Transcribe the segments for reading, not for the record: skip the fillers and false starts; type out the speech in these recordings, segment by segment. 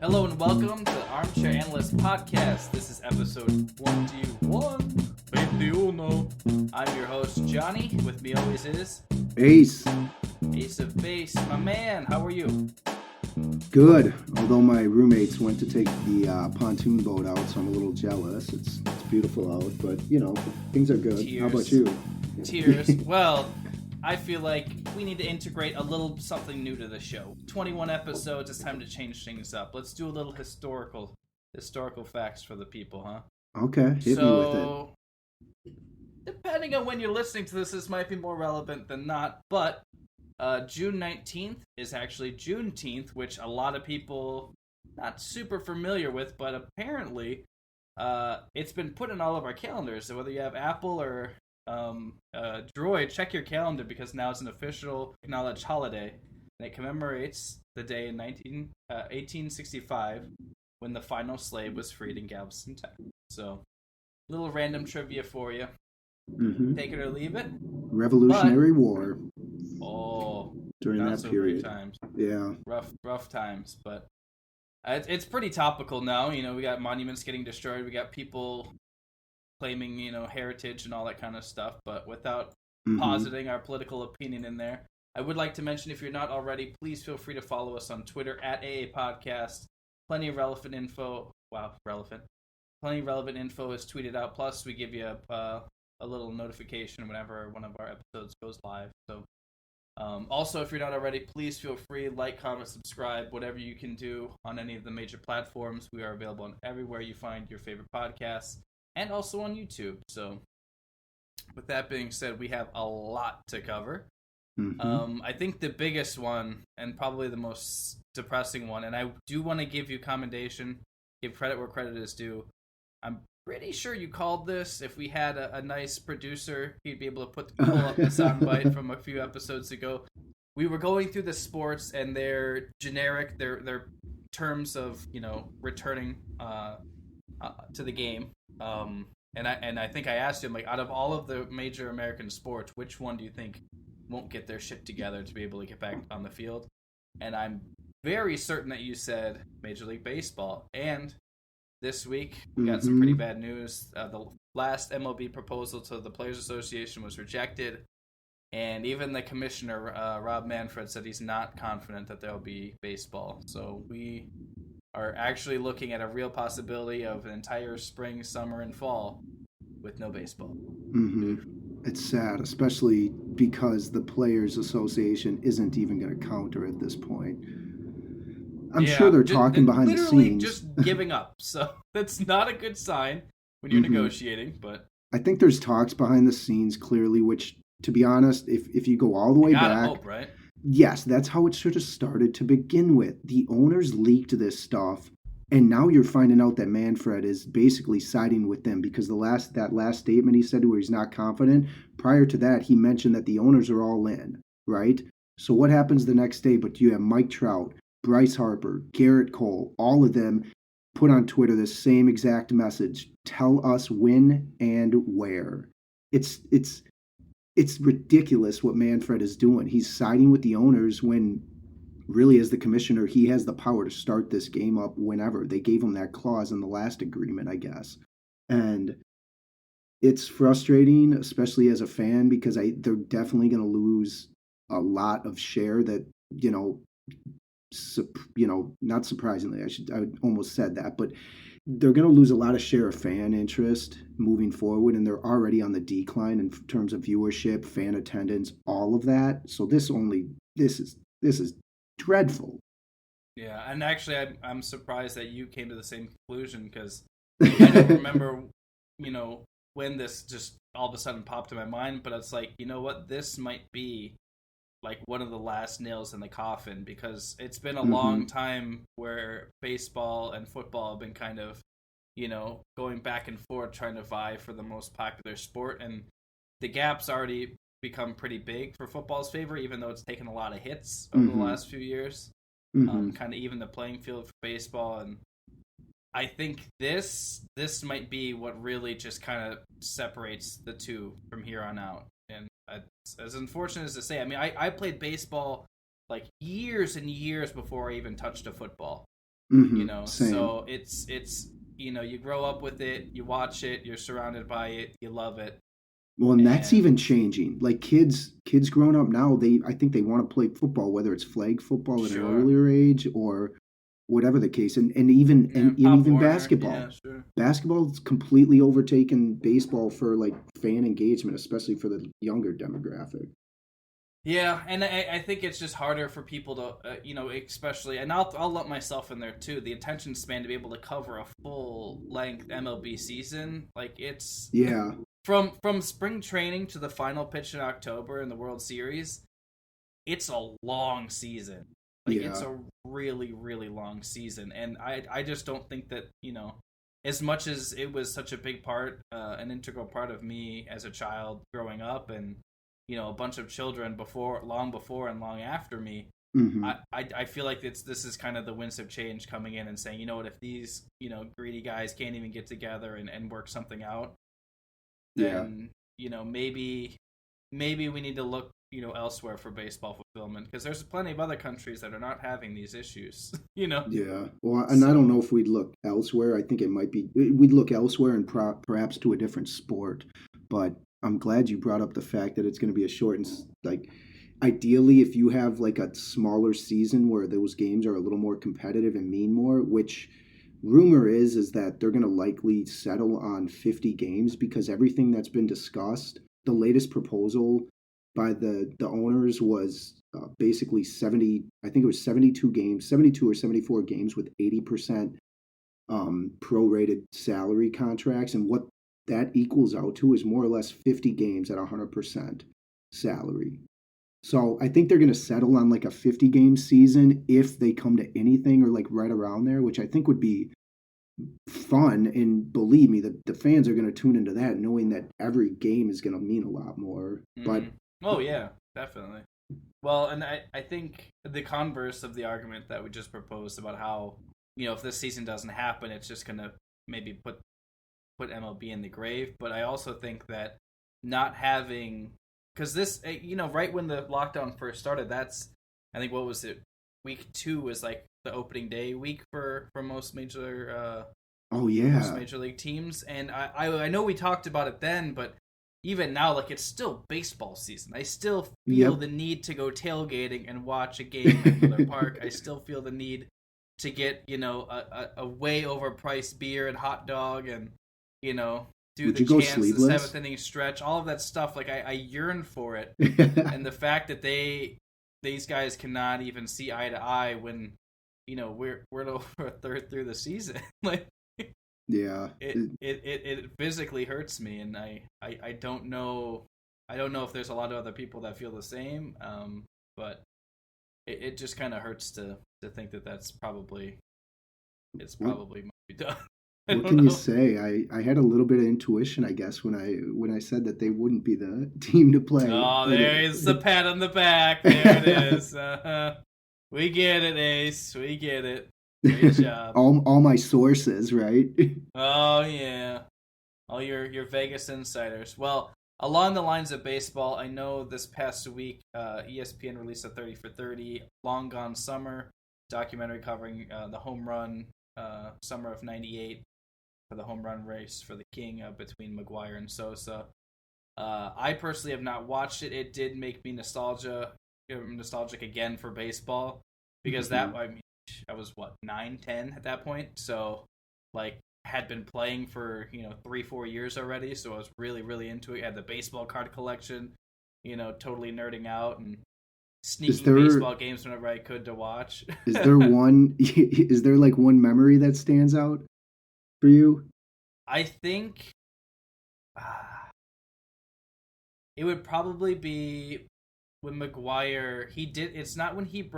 Hello and welcome to the Armchair Analysts podcast. This is episode 21. I'm your host, Johnny. With me always is... Ace. Ace of Base. My man, how are you? Good. Although my roommates went to take the pontoon boat out, so I'm a little jealous. It's beautiful out, but, things are good. Tears. How about you? Tears. Well, I feel like we need to integrate a little something new to the show. 21 episodes, it's time to change things up. Let's do a little historical facts for the people, huh? Okay, hit me with it. Depending on when you're listening to this might be more relevant than not, but June 19th is actually Juneteenth, which a lot of people not super familiar with, but apparently it's been put in all of our calendars. So whether you have Apple or Droid, check your calendar because now it's an official acknowledged holiday, and it commemorates the day in 1865 when the final slave was freed in Galveston, Texas. So, little random trivia for you. Mm-hmm. Take it or leave it. Revolutionary War. Oh, during not that so period. great times. Yeah. Rough times, but it's pretty topical now. We got monuments getting destroyed. We got people claiming, heritage and all that kind of stuff, but without positing our political opinion in there. I would like to mention, if you're not already, please feel free to follow us on Twitter at AA Podcast. Plenty of relevant info. Wow, relevant. Plenty of relevant info is tweeted out. Plus, we give you a little notification whenever one of our episodes goes live. So, also, if you're not already, please feel free, like, comment, subscribe, whatever you can do on any of the major platforms. We are available on everywhere you find your favorite podcasts, and also on YouTube. So, with that being said, we have a lot to cover. I think the biggest one, and probably the most depressing one, and I do want to give you commendation, give credit where credit is due. I'm pretty sure you called this. If we had a nice producer, he'd be able to pull up the soundbite from a few episodes ago. We were going through the sports and their generic, their terms of, returning to the game. And I think I asked him, like, out of all of the major American sports, which one do you think won't get their shit together to be able to get back on the field? And I'm very certain that you said Major League Baseball. And this week, we got some pretty bad news. The last MLB proposal to the Players Association was rejected. And even the commissioner, Rob Manfred, said he's not confident that there'll be baseball. So we are actually looking at a real possibility of an entire spring, summer, and fall with no baseball. It's sad, especially because the Players Association isn't even going to counter at this point. I'm sure they're talking behind the scenes. Literally just giving up. So that's not a good sign when you're negotiating. But I think there's talks behind the scenes, clearly, which, to be honest, if you go all the way back... hope, right? Yes, that's how it should have started to begin with. The owners leaked this stuff, and now you're finding out that Manfred is basically siding with them because that last statement he said where he's not confident, prior to that, he mentioned that the owners are all in, right? So what happens the next day? But you have Mike Trout, Bryce Harper, Garrett Cole, all of them put on Twitter this same exact message. Tell us when and where. It's ridiculous what Manfred is doing. He's siding with the owners when, really, as the commissioner, he has the power to start this game up whenever. They gave him that clause in the last agreement, I guess. And it's frustrating, especially as a fan, because they're definitely going to lose a lot of share that, not surprisingly, I almost said that, but they're going to lose a lot of share of fan interest moving forward, and they're already on the decline in terms of viewership, fan attendance, all of that. So this is dreadful. Yeah, and actually, I'm surprised that you came to the same conclusion because I don't remember, when this just all of a sudden popped in my mind. But it's like, you know what, this might be like one of the last nails in the coffin because it's been a long time where baseball and football have been kind of, going back and forth trying to vie for the most popular sport. And the gap's already become pretty big for football's favor, even though it's taken a lot of hits over the last few years. Kind of even the playing field for baseball. And I think this might be what really just kind of separates the two from here on out. And as unfortunate as to say, I mean, I played baseball like years and years before I even touched a football. Same. So it's you grow up with it, you watch it, you're surrounded by it, you love it. Well, and that's even And changing. Like kids growing up now, I think they want to play football, whether it's flag football at an sure. earlier age or whatever the case, Yeah, and Pop even Warner. basketball. Yeah, sure. Basketball's completely overtaken baseball for like fan engagement, especially for the younger demographic. Yeah, and I think it's just harder for people to, especially, and I'll lump myself in there too. The attention span to be able to cover a full length MLB season, like it's Yeah, from spring training to the final pitch in October in the World Series. It's a long season. Like it's yeah. a really really long season, and I just don't think that as much as it was such a big part, an integral part of me as a child growing up, and a bunch of children long before and long after me. hmm I feel like this is kind of the winds of change coming in and saying, you know what, if these greedy guys can't even get together and work something out, Yeah. then maybe we need to look elsewhere for baseball fulfillment, because there's plenty of other countries that are not having these issues. Yeah. Well, and I don't know So if we'd look elsewhere. I think we'd look elsewhere and perhaps to a different sport. But I'm glad you brought up the fact that it's going to be a short and like ideally if you have like a smaller season where those games are a little more competitive and mean more, which rumor is that they're going to likely settle on 50 games because everything that's been discussed, the latest proposal by the owners was basically 70, I think it was 72 games, 72 or 74 games with 80% prorated salary contracts. And what that equals out to is more or less 50 games at 100% salary. So I think they're going to settle on like a 50 game season if they come to anything or like right around there, which I think would be fun. And believe me, the fans are going to tune into that knowing that every game is going to mean a lot more. But oh yeah, definitely. Well, and I think the converse of the argument that we just proposed about how if this season doesn't happen, it's just gonna maybe put MLB in the grave. But I also think that not having, because this right when the lockdown first started, that's, I think, what was it, week 2 was like the opening day week for most major oh most yeah, major league teams, and I know we talked about it then, but even now, like, it's still baseball season. I still feel yep. the need to go tailgating and watch a game at Miller Park. I still feel the need to get a way overpriced beer and hot dog, and do Would the you go chants, the sleeveless? 7th inning stretch, all of that stuff. Like I yearn for it, and the fact that these guys cannot even see eye to eye when we're over a third through the season. Like Yeah. it physically hurts me, and I don't know if there's a lot of other people that feel the same, but it just kind of hurts to think that that's probably What might be done. I what don't can you know. say? I had a little bit of intuition, I guess, when I said that they wouldn't be the team to play. Oh, But there's the pat on the back. There it is. We get it, Ace. We get it. Great job. all my sources, right? Oh yeah, all your Vegas insiders. Well, along the lines of baseball, I know this past week, ESPN released a 30 for 30 Long Gone Summer documentary covering the home run summer of '98 for the home run race for the king between McGwire and Sosa. I personally have not watched it. It did make me nostalgic again for baseball, because Mhm. I was what, 9, 10 at that point, so like had been playing for 3, 4 years already, so I was really really into it. I had the baseball card collection, totally nerding out and Is sneaking there baseball games whenever I could to watch. is there one is there like one memory that stands out for you? I think uh, it would probably be when McGwire, he did. It's not when he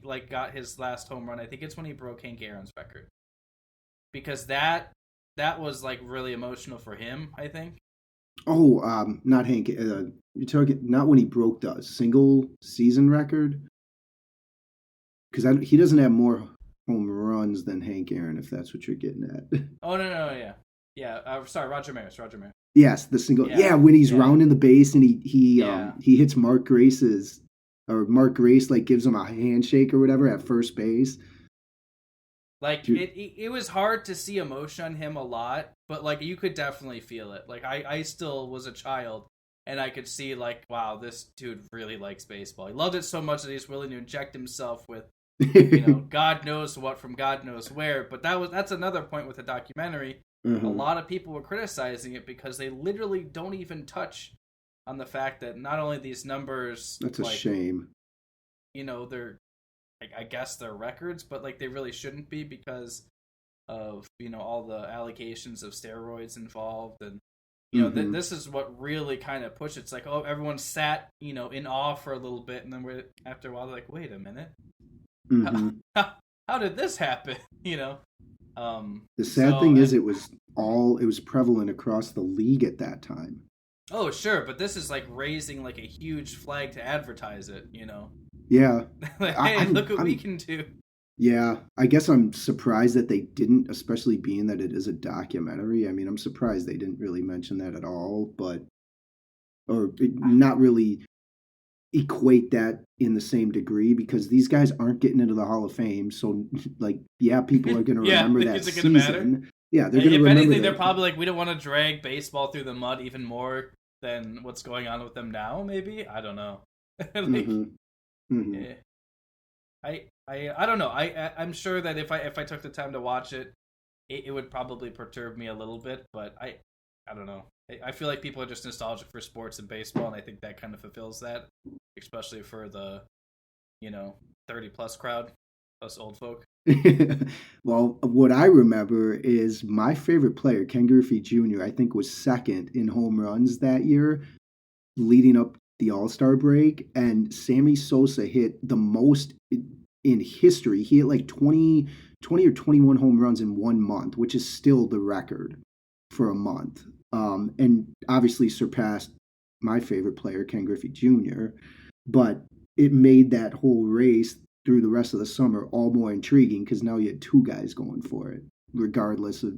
like got his last home run. I think it's when he broke Hank Aaron's record, because that was like really emotional for him, I think. Oh, not Hank. You're talking not when he broke the single season record because he doesn't have more home runs than Hank Aaron, if that's what you're getting at. Oh no, yeah, yeah. Sorry, Roger Maris. Yes, the single. Yeah, Yeah, when he's yeah, rounding the base and yeah. he hits Mark Grace's or Mark Grace like gives him a handshake or whatever at first base. Like, it was hard to see emotion on him a lot, but, like, you could definitely feel it. Like, I still was a child, and I could see, like, wow, this dude really likes baseball. He loved it so much that he's willing to inject himself with, God knows what from God knows where. But that's another point with the documentary. A lot of people were criticizing it because they literally don't even touch on the fact that not only these numbers... That's a shame. They're... I guess they're records, but like they really shouldn't be because of all the allegations of steroids involved, and this is what really kind of pushed. It's like, oh, everyone sat in awe for a little bit, and then after a while they're like, wait a minute, how did this happen? The sad thing is it was prevalent across the league at that time. Oh sure, but this is like raising like a huge flag to advertise it. Yeah. Like, hey, look what we can do. Yeah. I guess I'm surprised that they didn't, especially being that it is a documentary. I mean, I'm surprised they didn't really mention that at all, or not really equate that in the same degree, because these guys aren't getting into the Hall of Fame. So, like, yeah, people are going to remember that season. Matter? Yeah, they're going to remember. If anything, they're probably like, we don't want to drag baseball through the mud even more than what's going on with them now, maybe? I don't know. Yeah. I don't know. I'm sure that if I took the time to watch it, it would probably perturb me a little bit, but I don't know. I feel like people are just nostalgic for sports and baseball, and I think that kind of fulfills that, especially for the 30 plus crowd, us old folk. Well, what I remember is my favorite player, Ken Griffey Jr., I think was second in home runs that year, leading up the All-Star break, and Sammy Sosa hit the most in history. He hit like 20 or 21 home runs in 1 month, which is still the record for a month. And obviously surpassed my favorite player, Ken Griffey Jr., but it made that whole race through the rest of the summer all more intriguing because now you had two guys going for it, regardless of,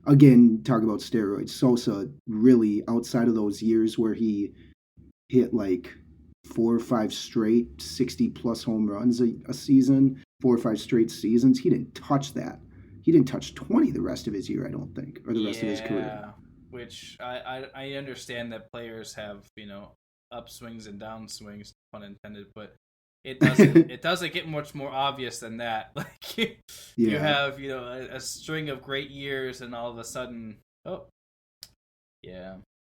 again, talk about steroids. Sosa really, outside of those years where he hit like 4 or 5 straight 60-plus home runs a season, 4 or 5 straight seasons, he didn't touch that. He didn't touch 20 the rest of his year, I don't think, or the rest of his career. Which I understand that players have, upswings and downswings, pun intended, but it doesn't get much more obvious than that. Like you have, a string of great years and all of a sudden,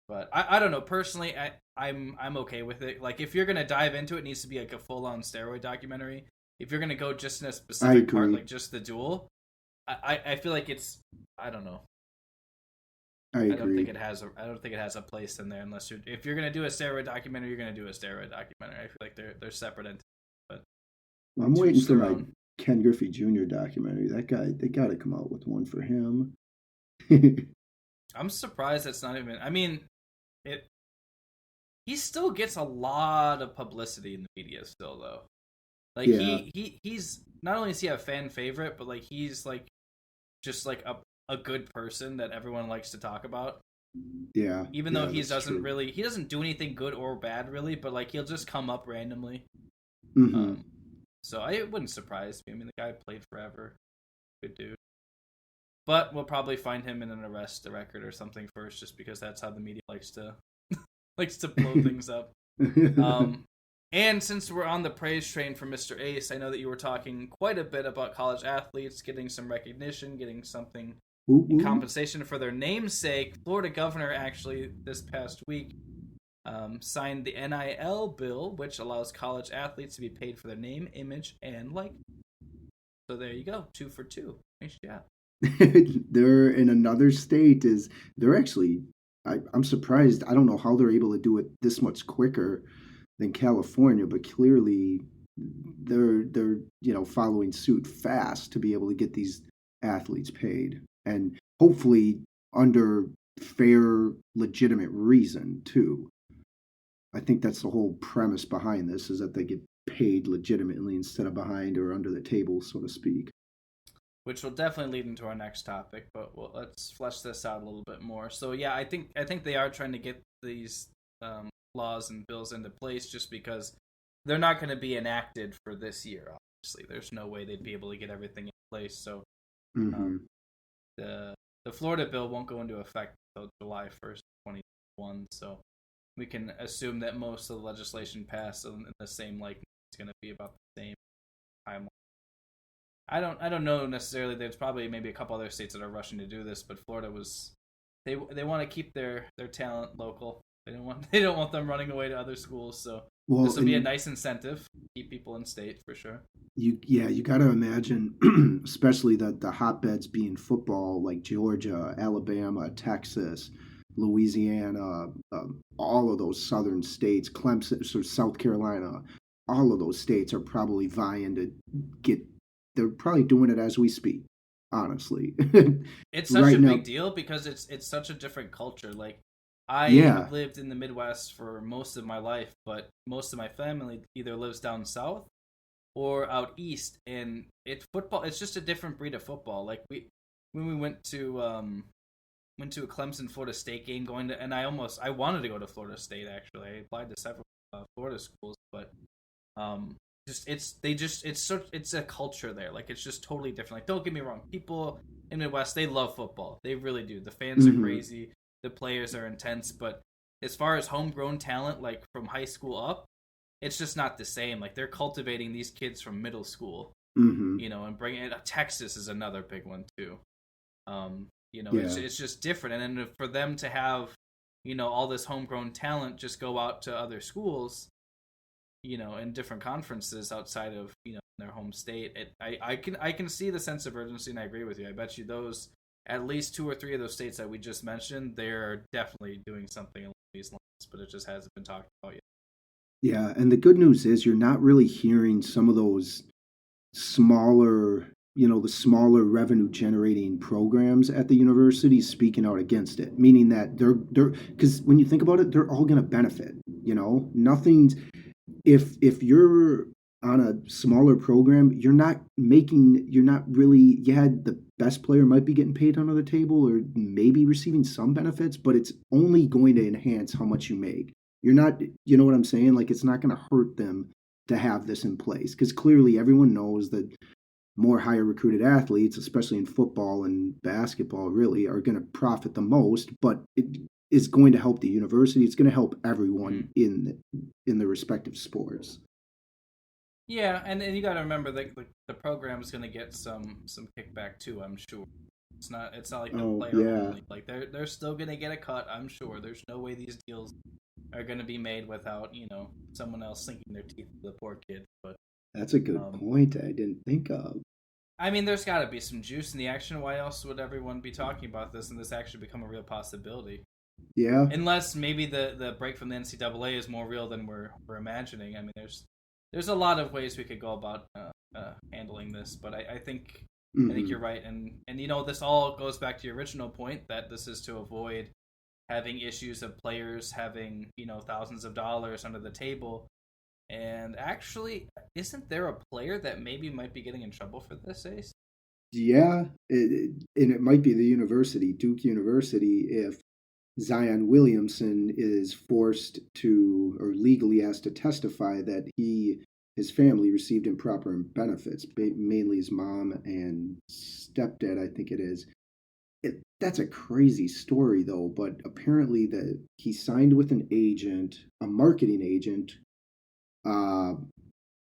But I don't know. Personally, I'm okay with it. Like, if you're gonna dive into it, it needs to be like a full-on steroid documentary. If you're gonna go just in a specific part, like just the duel, I feel like it's, I don't know. I don't think it has a place in there unless if you're gonna do a steroid documentary, you're gonna do a steroid documentary. I feel like they're separate entities. But I'm waiting for my Ken Griffey Jr. documentary. That guy, they got to come out with one for him. I'm surprised that's not even. I mean, he still gets a lot of publicity in the media still, though. Like he's not only is he a fan favorite, but like he's like just like a good person that everyone likes to talk about. Yeah. Even though he doesn't do anything good or bad really, but like he'll just come up randomly. Mm-hmm. So it wouldn't surprise me. I mean, the guy played forever. Good dude. But we'll probably find him in an arrest record or something first, just because that's how the media likes to blow things up. And since we're on the praise train for Mr. Ace, I know that you were talking quite a bit about college athletes getting some recognition, getting something in compensation for their namesake. Florida governor actually this past week signed the NIL bill, which allows college athletes to be paid for their name, image, and likeness. So there you go, 2 for 2. Nice job. They're in another state. They're actually, I'm surprised. I don't know how they're able to do it this much quicker than California, but clearly they're following suit fast to be able to get these athletes paid, and hopefully under fair, legitimate reason too. I think that's the whole premise behind this, is that they get paid legitimately instead of behind or under the table, so to speak. Which will definitely lead into our next topic, but let's flesh this out a little bit more. So yeah, I think they are trying to get these laws and bills into place, just because they're not going to be enacted for this year. Obviously, there's no way they'd be able to get everything in place. So Um, Mm-hmm. the Florida bill won't go into effect until July 1st, 2021. So we can assume that most of the legislation passed in the same like it's going to be about the same timeline. I don't know necessarily. There's probably maybe a couple other states that are rushing to do this, but Florida was they want to keep their talent local. They don't want them running away to other schools. So Well, this will be a nice incentive to keep people in state for sure. you got to imagine, especially the hotbeds being football like Georgia, Alabama, Texas, Louisiana, all of those southern states, Clemson, sort of South Carolina, all of those states are probably vying to get. They're probably doing it as we speak. Honestly, It's such right a now, big deal because it's such a different culture. Like I yeah. have lived in the Midwest for most of my life, but most of my family either lives down south or out east, and it's just a different breed of football. Like when we went to a Clemson Florida State game going to, and I wanted to go to Florida State actually. I applied to several Florida schools, but just it's a culture there. Like it's just totally different. Like don't get me wrong, people in the Midwest they love football. They really do. The fans are Hmm. crazy. The players are intense, but as far as homegrown talent, like from high school up, it's just not the same. Like they're cultivating these kids from middle school, Hmm. and bringing it. Texas is another big one too. Yeah. It's just different, and then for them to have, all this homegrown talent just go out to other schools, in different conferences outside of their home state. I can see the sense of urgency, and I agree with you. I bet you those at least two or three of those states that we just mentioned, they're definitely doing something along these lines, but it just hasn't been talked about yet. Yeah, and the good news is you're not really hearing some of those smaller, the smaller revenue generating programs at the university speaking out against it, meaning that they're because when you think about it, they're all going to benefit. Nothing's if you're on a smaller program, you're not really, yeah, the best player might be getting paid under the table or maybe receiving some benefits, but it's only going to enhance how much you make. You're not, you know what I'm saying? Like it's not going to hurt them to have this in place because clearly everyone knows that more higher recruited athletes, especially in football and basketball, really are going to profit the most, but it is going to help the university. It's going to help everyone Mm. in the respective sports. Yeah, and you got to remember that the program is going to get some kickback too. I'm sure it's not like the Oh player yeah, only. Like they're still going to get a cut. I'm sure. There's no way these deals are going to be made without someone else sinking their teeth to the poor kid. But that's a good um, point I didn't think of. I mean, there's got to be some juice in the action. Why else would everyone be talking about this and this actually become a real possibility? Yeah. Unless maybe the break from the NCAA is more real than we're imagining. I mean, there's a lot of ways we could go about handling this, but I think Hmm. you're right, and this all goes back to your original point that this is to avoid having issues of players having thousands of dollars under the table. And actually, isn't there a player that maybe might be getting in trouble for this, Ace? Yeah, and it might be the university, Duke University, if Zion Williamson is forced to or legally has to testify that his family received improper benefits, mainly his mom and stepdad, I think it is. That's a crazy story though, but apparently that he signed with an agent, a marketing agent, uh,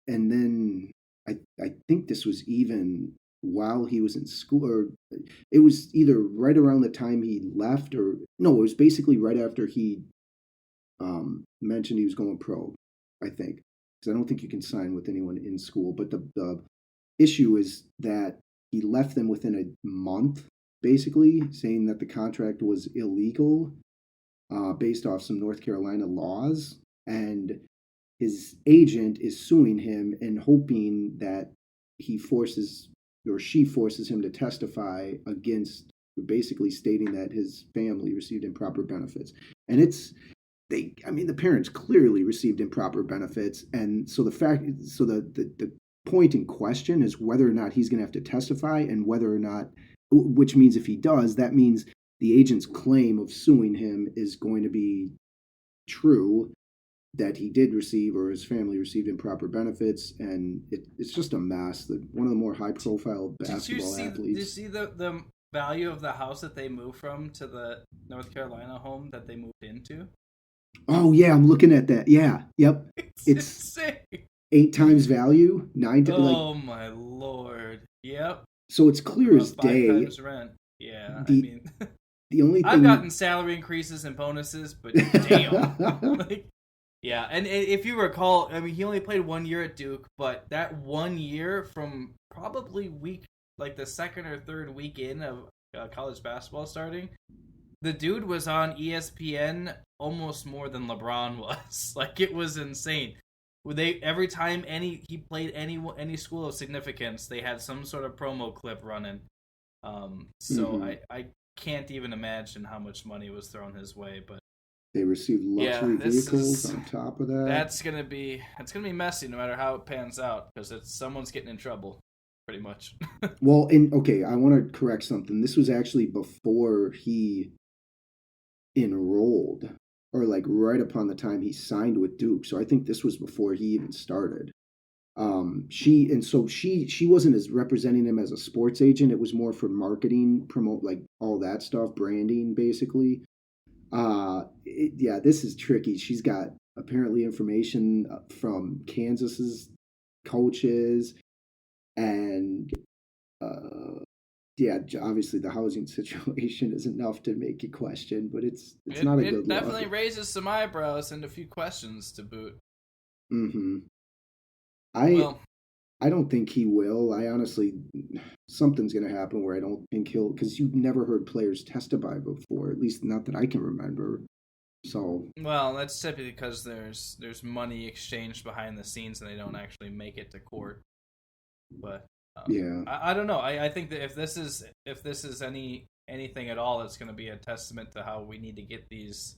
and then I think this was even while he was in school, or it was either right around the time he left, or no, it was basically right after he mentioned he was going pro. I think because I don't think you can sign with anyone in school, but the issue is that he left them within a month, basically saying that the contract was illegal based off some North Carolina laws, and his agent is suing him and hoping that he forces or she forces him to testify against, basically stating that his family received improper benefits. And I mean, the parents clearly received improper benefits. And so the point in question is whether or not he's going to have to testify, and whether or not, which means if he does, that means the agent's claim of suing him is going to be true, that he did receive or his family received improper benefits, and it's just a mess. One of the more high profile basketball athletes. Did you see the value of the house that they moved from to the North Carolina home that they moved into? Oh yeah, I'm looking at that. Yeah, yep. It's insane. 8 times value, 9 times. Oh my lord! Yep. So it's clear as day. 5 times rent. Yeah, I mean, the only thing I've gotten salary increases and bonuses, but damn. Yeah, and if you recall, I mean, he only played 1 year at Duke, but that 1 year from probably the second or third week in of college basketball starting, the dude was on ESPN almost more than LeBron was. Like, it was insane. Every time he played any school of significance, they had some sort of promo clip running. I can't even imagine how much money was thrown his way, but they received luxury vehicles on top of that. That's gonna be messy no matter how it pans out, because someone's getting in trouble, pretty much. Well, I want to correct something. This was actually before he enrolled, or like right upon the time he signed with Duke. So I think this was before he even started. She wasn't as representing him as a sports agent. It was more for marketing, promote, like all that stuff, branding, basically. This is tricky. She's got apparently information from Kansas's coaches, and obviously the housing situation is enough to make you question, but it's not a good look. It definitely raises some eyebrows and a few questions to boot. Mm-hmm. I don't think he will. I honestly, something's going to happen where I don't think he'll, because you've never heard players testify before, at least not that I can remember. So, well, that's typically because there's money exchanged behind the scenes and they don't actually make it to court. But I don't know. I think that if this is anything at all, it's going to be a testament to how we need to get these,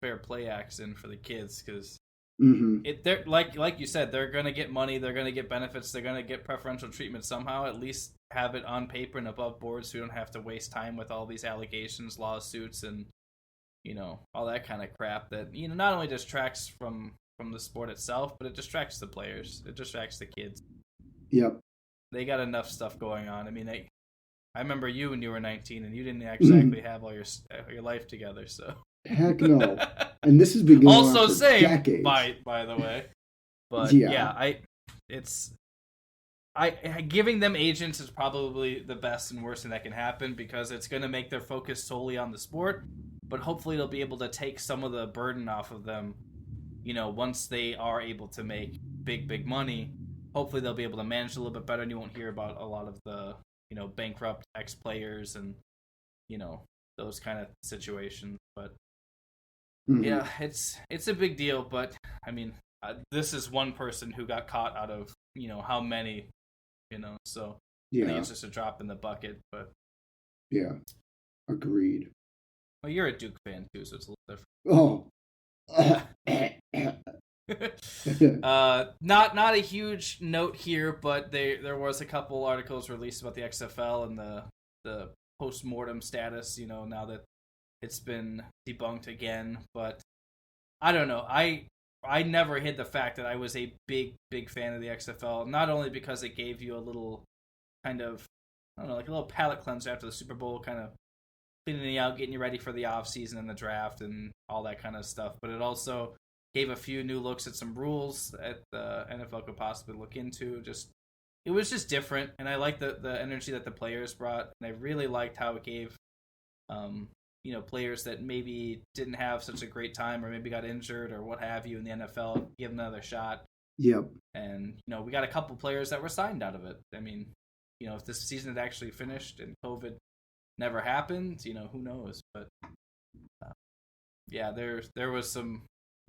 fair play acts in for the kids, because. Mm-hmm. They're like you said, they're gonna get money, they're gonna get benefits, they're gonna get preferential treatment somehow. At least have it on paper and above board, so we don't have to waste time with all these allegations, lawsuits, and all that kind of crap that not only distracts from the sport itself, but it distracts the players, it distracts the kids. Yep. They got enough stuff going on. I mean, I remember you when you were 19, and you didn't exactly have all your life together, so. Heck no. And this has been going also on for same decades. by the way. But giving them agents is probably the best and worst thing that can happen, because it's going to make their focus solely on the sport, but hopefully they'll be able to take some of the burden off of them, once they are able to make big money. Hopefully they'll be able to manage a little bit better, and you won't hear about a lot of the, bankrupt ex-players and, those kind of situations. But mm-hmm. Yeah, it's a big deal, but I mean, this is one person who got caught out of how many, so I think it's just a drop in the bucket. But yeah, agreed. Well, you're a Duke fan too, so it's a little different. Not a huge note here, but there was a couple articles released about the XFL and the post-mortem status, now that it's been debunked again. But I don't know. I never hid the fact that I was a big fan of the XFL, not only because it gave you a little kind of, I don't know, like a little palate cleanser after the Super Bowl, kind of cleaning you out, getting you ready for the offseason and the draft and all that kind of stuff, but it also gave a few new looks at some rules that the NFL could possibly look into. It was just different, and I liked the energy that the players brought, and I really liked how it gave players that maybe didn't have such a great time or maybe got injured or what have you in the NFL, give them another shot. Yep. And, we got a couple players that were signed out of it. I mean, if this season had actually finished and COVID never happened, who knows? But, there was some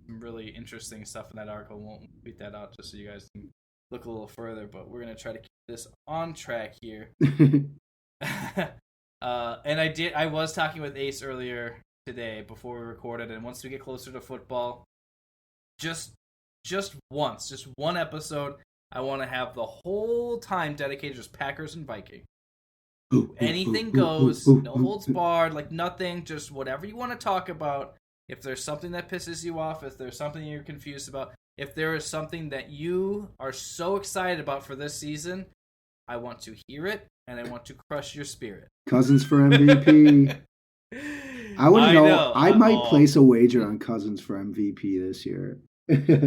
really interesting stuff in that article. Won't tweet that out just so you guys can look a little further, but we're going to try to keep this on track here. And I was talking with Ace earlier today before we recorded, and once we get closer to football, just one episode, I want to have the whole time dedicated just Packers and Vikings. Anything goes, no holds barred, like nothing, just whatever you want to talk about. If there's something that pisses you off, if there's something you're confused about, if there is something that you are so excited about for this season, I want to hear it, and I want to crush your spirit. Cousins for MVP. I want to know. I might place a wager on Cousins for MVP this year.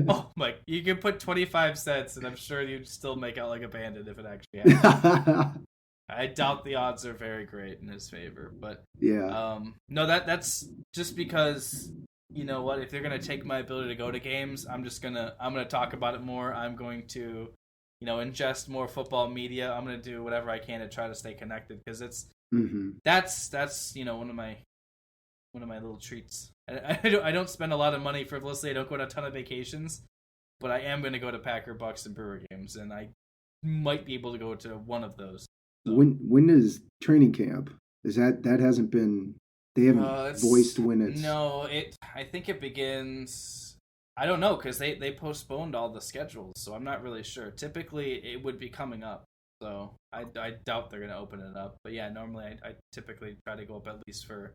Oh my! You can put 25 cents, and I'm sure you'd still make out like a bandit if it actually happened. I doubt the odds are very great in his favor, but yeah. No, that's just because, you know what? If they're gonna take my ability to go to games, I'm gonna talk about it more. I'm going to, ingest more football media. I'm gonna do whatever I can to try to stay connected, because it's that's one of my little treats. I don't spend a lot of money frivolously. I don't go on a ton of vacations, but I am gonna go to Packer, Bucks, and Brewer games, and I might be able to go to one of those. So. When is training camp? Is that hasn't been? They haven't voiced when it's. No, I think it begins. I don't know, because they postponed all the schedules, so I'm not really sure. Typically, it would be coming up, so I doubt they're gonna open it up. But yeah, normally I typically try to go up at least for.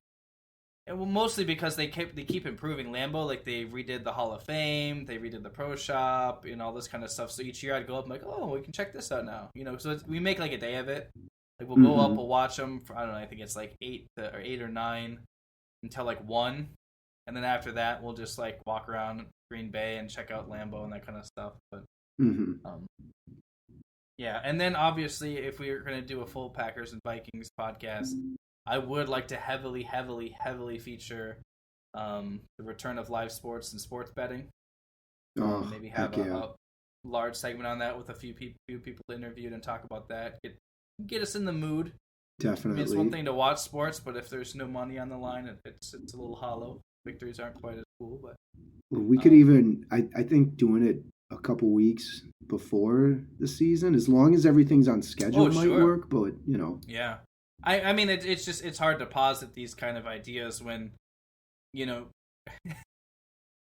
Well, mostly because they keep improving Lambeau. Like, they redid the Hall of Fame, they redid the Pro Shop, all this kind of stuff. So each year I'd go up and like, oh, we can check this out now. So we make like a day of it. Like, we'll go up, we'll watch them for, I don't know, I think it's like 8 or 9 until like 1, and then after that we'll just like walk around Green Bay and check out Lambeau and that kind of stuff. But yeah, and then obviously if we were going to do a full Packers and Vikings podcast, I would like to heavily feature the return of live sports and sports betting. Maybe have a large segment on that with a few people interviewed and talk about that. Get us in the mood. Definitely. I mean, it's one thing to watch sports, but if there's no money on the line, it's a little hollow. Victories aren't quite as cool, but we could even I think doing it a couple weeks before the season, as long as everything's on schedule, might work. But yeah. I mean, it's hard to posit these kind of ideas when,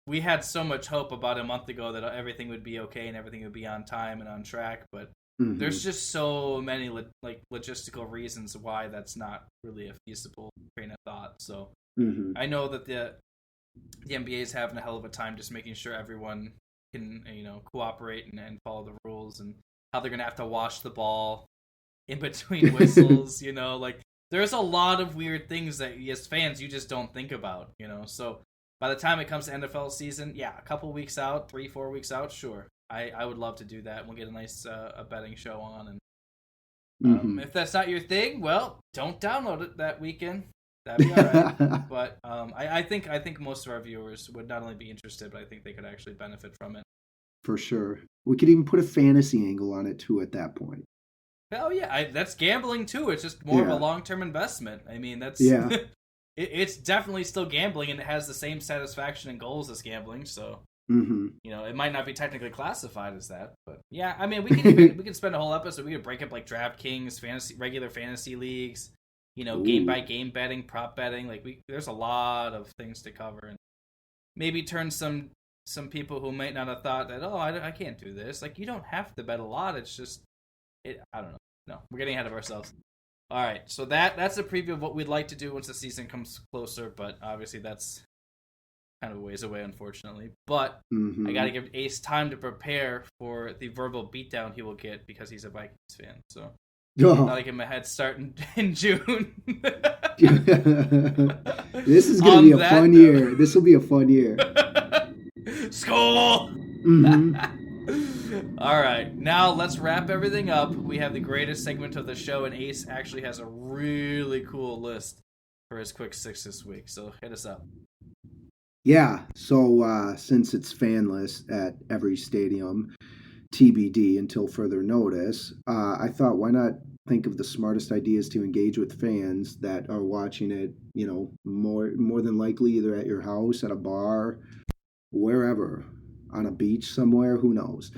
we had so much hope about a month ago that everything would be okay and everything would be on time and on track, but there's just so many logistical reasons why that's not really a feasible train of thought. So I know that the NBA is having a hell of a time just making sure everyone can cooperate and follow the rules, and how they're gonna have to wash the ball in between whistles. Like, there's a lot of weird things that as fans you just don't think about. So by the time it comes to NFL season, yeah, a couple weeks out, 3-4 weeks out, sure. I would love to do that. We'll get a nice a betting show on, and if that's not your thing, well, don't download it that weekend. That'd be all right. But I think most of our viewers would not only be interested, but I think they could actually benefit from it. For sure. We could even put a fantasy angle on it too at that point. Oh yeah, that's gambling too. It's just more of a long-term investment. I mean, that's it's definitely still gambling, and it has the same satisfaction and goals as gambling. So it might not be technically classified as that, but yeah, I mean, we could spend a whole episode. We could break up like DraftKings, regular fantasy leagues, game by game betting, prop betting. Like, there's a lot of things to cover, and maybe turn some people who might not have thought that, I can't do this. Like, you don't have to bet a lot. It's just I don't know. No, we're getting ahead of ourselves. All right, so that's a preview of what we'd like to do once the season comes closer, but obviously that's kind of a ways away, unfortunately. But I got to give Ace time to prepare for the verbal beatdown he will get because he's a Vikings fan. So I'll give him a head start in June. This is going to be a fun year. This will be a fun year. Skull! All right, now let's wrap everything up. We have the greatest segment of the show, and Ace actually has a really cool list for his quick six this week. So hit us up. Yeah, so since it's fanless at every stadium, TBD until further notice, I thought, why not think of the smartest ideas to engage with fans that are watching it, more than likely either at your house, at a bar, wherever, on a beach somewhere, who knows.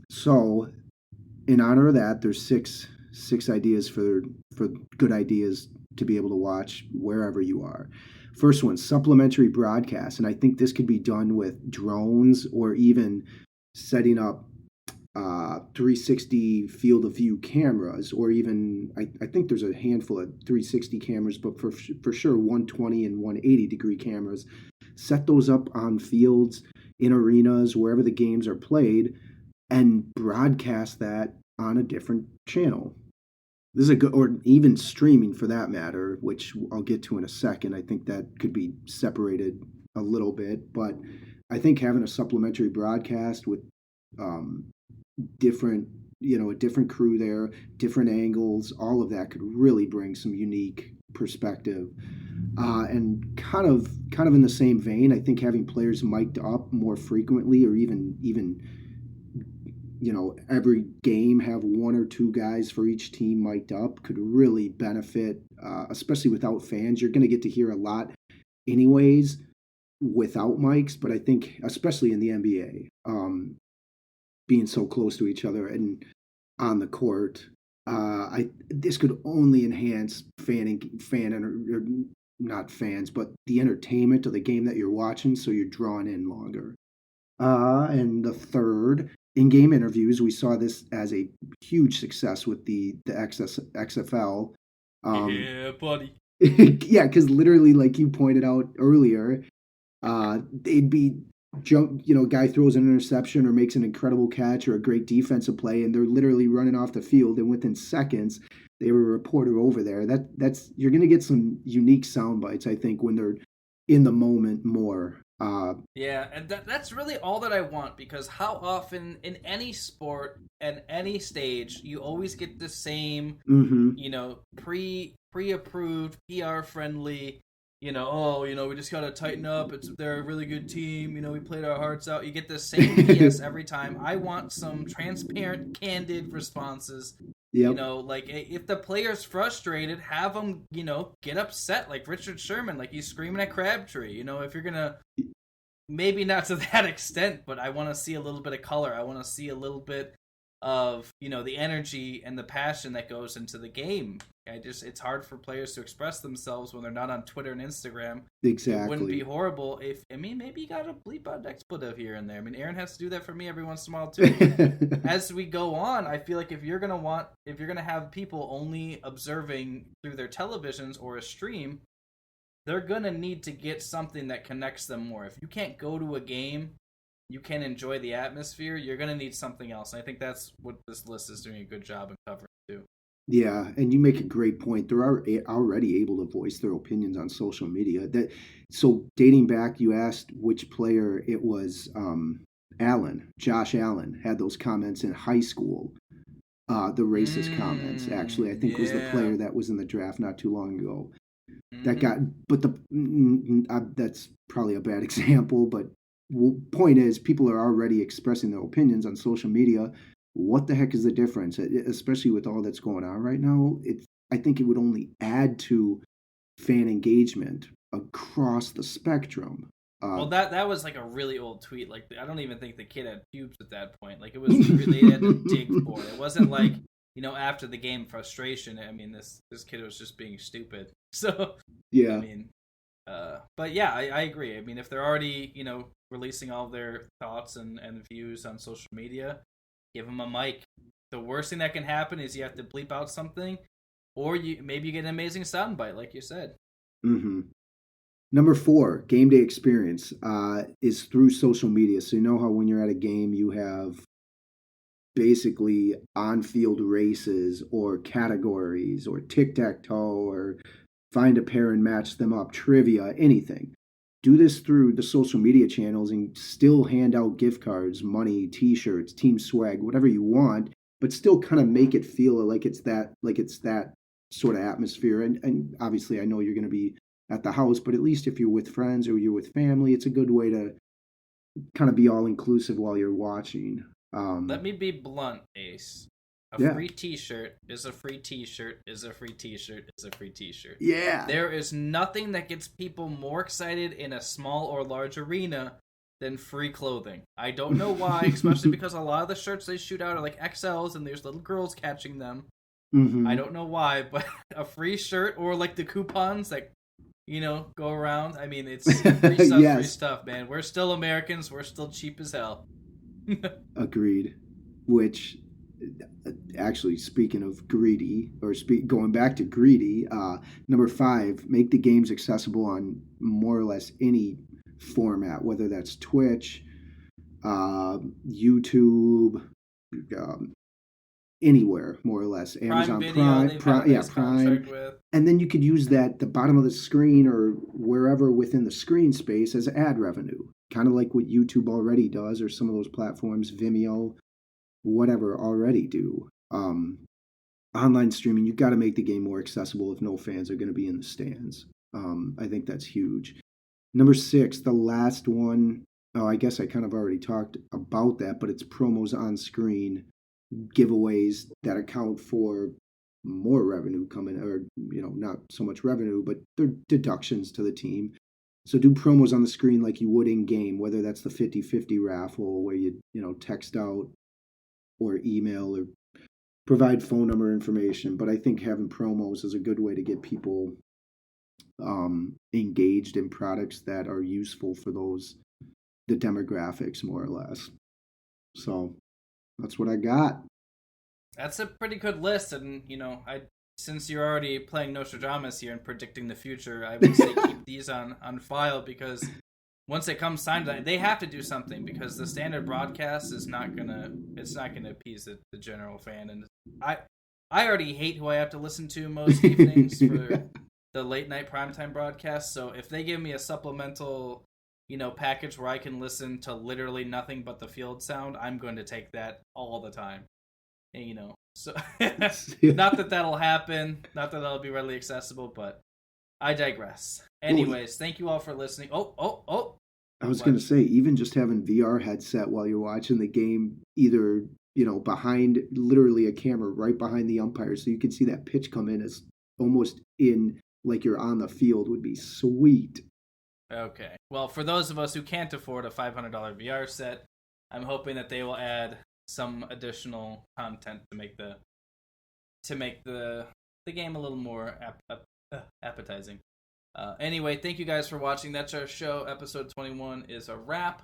So in honor of that, there's six ideas for good ideas to be able to watch wherever you are. First one, supplementary broadcast, and I think this could be done with drones or even setting up 360 field of view cameras, or even I think there's a handful of 360 cameras, but for sure 120 and 180 degree cameras. Set those up on fields, in arenas, wherever the games are played, and broadcast that on a different channel. This is a good, or even streaming for that matter, which I'll get to in a second. I think that could be separated a little bit, but I think having a supplementary broadcast with different, a different crew there, different angles, all of that could really bring some unique perspective. And kind of in the same vein, I think having players mic'd up more frequently, or even every game have one or two guys for each team mic'd up, could really benefit, especially without fans. You're going to get to hear a lot anyways without mics, but I think especially in the NBA, being so close to each other and on the court, this could only enhance not fans, but the entertainment of the game that you're watching, so you're drawn in longer. And the third, in-game interviews. We saw this as a huge success with the XFL. Yeah, buddy. Yeah, because literally, like you pointed out earlier, they'd be guy throws an interception or makes an incredible catch or a great defensive play, and they're literally running off the field, and within seconds they were a reporter over there. That's you're going to get some unique sound bites, I think, when they're in the moment more. Yeah, and that's really all that I want, because how often in any sport and any stage you always get the same, pre-approved, PR friendly, we just gotta tighten up. They're a really good team. We played our hearts out. You get the same BS every time. I want some transparent, candid responses. Yep. Like if the player's frustrated, have them, get upset like Richard Sherman, like he's screaming at Crabtree. If you're gonna, maybe not to that extent, but I want to see a little bit of color. I want to see a little bit of, the energy and the passion that goes into the game. It's hard for players to express themselves when they're not on Twitter and Instagram. Exactly. It wouldn't be horrible if, maybe you gotta bleep out an expletive here and there. Aaron has to do that for me every once in a while too. As we go on, I feel like if you're gonna have people only observing through their televisions or a stream, they're gonna need to get something that connects them more. If you can't go to a game, you can't enjoy the atmosphere, you're gonna need something else. And I think that's what this list is doing a good job of covering too. Yeah, and you make a great point. They're already able to voice their opinions on social media. So dating back, you asked which player it was. Josh Allen had those comments in high school. The racist comments, actually, I think was the player that was in the draft not too long ago. That got, but that's probably a bad example. But point is, people are already expressing their opinions on social media. What the heck is the difference? Especially with all that's going on right now, I think it would only add to fan engagement across the spectrum. Well, that was like a really old tweet. Like, I don't even think the kid had pubes at that point. Like, it was they had to dig for it. It wasn't like, after the game frustration. This kid was just being stupid. So yeah. But yeah, I agree. If they're already releasing all of their thoughts and views on social media, give them a mic. The worst thing that can happen is you have to bleep out something, or maybe you get an amazing soundbite, like you said. Mm-hmm. Number 4, game day experience is through social media. So how when you're at a game, you have basically on-field races or categories or tic-tac-toe or find a pair and match them up, trivia, anything. Do this through the social media channels and still hand out gift cards, money, t-shirts, team swag, whatever you want, but still kind of make it feel like it's that sort of atmosphere. And obviously I know you're going to be at the house, but at least if you're with friends or you're with family, it's a good way to kind of be all inclusive while you're watching. Let me be blunt, Ace. A free t-shirt is a free t-shirt is a free t-shirt is a free t-shirt. Yeah. There is nothing that gets people more excited in a small or large arena than free clothing. I don't know why, especially because a lot of the shirts they shoot out are like XLs and there's little girls catching them. Mm-hmm. I don't know why, but a free shirt or like the coupons that, go around. It's free stuff, yes. Free stuff, man. We're still Americans. We're still cheap as hell. Agreed. which actually, speaking of greedy, or going back to greedy, number 5, make the games accessible on more or less any format, whether that's Twitch, YouTube, anywhere, more or less. Amazon Prime. With. And then you could use that, the bottom of the screen or wherever within the screen space, as ad revenue. Kind of like what YouTube already does, or some of those platforms, Vimeo, whatever, already do. Online streaming, you've got to make the game more accessible if no fans are going to be in the stands. I think that's huge. Number 6, the last one. Oh, I guess I kind of already talked about that, but it's promos on screen, giveaways that account for more revenue coming, or not so much revenue, but they're deductions to the team. So do promos on the screen like you would in game, whether that's the 50-50 raffle where you text out or email or provide phone number information. But I think having promos is a good way to get people engaged in products that are useful for the demographics, more or less. So that's what I got. That's a pretty good list, and since you're already playing Nostradamus here and predicting the future, I would say keep these on file, because once it comes time to that, they have to do something, because the standard broadcast is not gonna appease the general fan, and I already hate who I have to listen to most evenings for the late night primetime broadcast. So if they give me a supplemental package where I can listen to literally nothing but the field sound, I'm going to take that all the time. And, so not that that'll happen, not that that'll be readily accessible, but I digress. Anyways, thank you all for listening. Oh. I was going to say, even just having VR headset while you're watching the game, either, behind literally a camera right behind the umpire, so you can see that pitch come in as almost in like you're on the field, would be sweet. Okay. Well, for those of us who can't afford a $500 VR set, I'm hoping that they will add some additional content to make the game a little more appetizing. Anyway, thank you guys for watching. That's our show. Episode 21 is a wrap.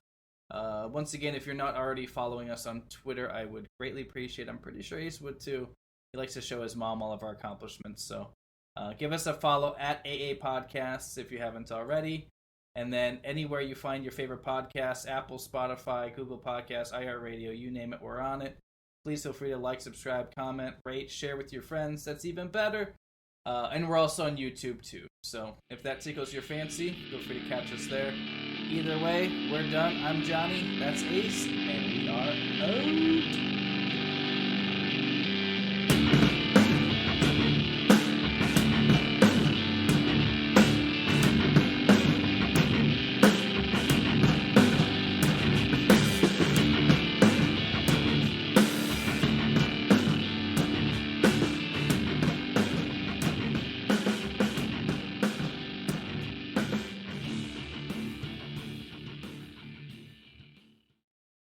Once again, if you're not already following us on Twitter, I would greatly appreciate it. I'm pretty sure Ace would too. He likes to show his mom all of our accomplishments. So give us a follow at AA Podcasts if you haven't already. And then anywhere you find your favorite podcasts, Apple, Spotify, Google Podcasts, iHeartRadio, you name it, we're on it. Please feel free to like, subscribe, comment, rate, share with your friends. That's even better. And we're also on YouTube too. So if that tickles your fancy, feel free to catch us there. Either way, we're done. I'm Johnny. That's Ace. And we are out.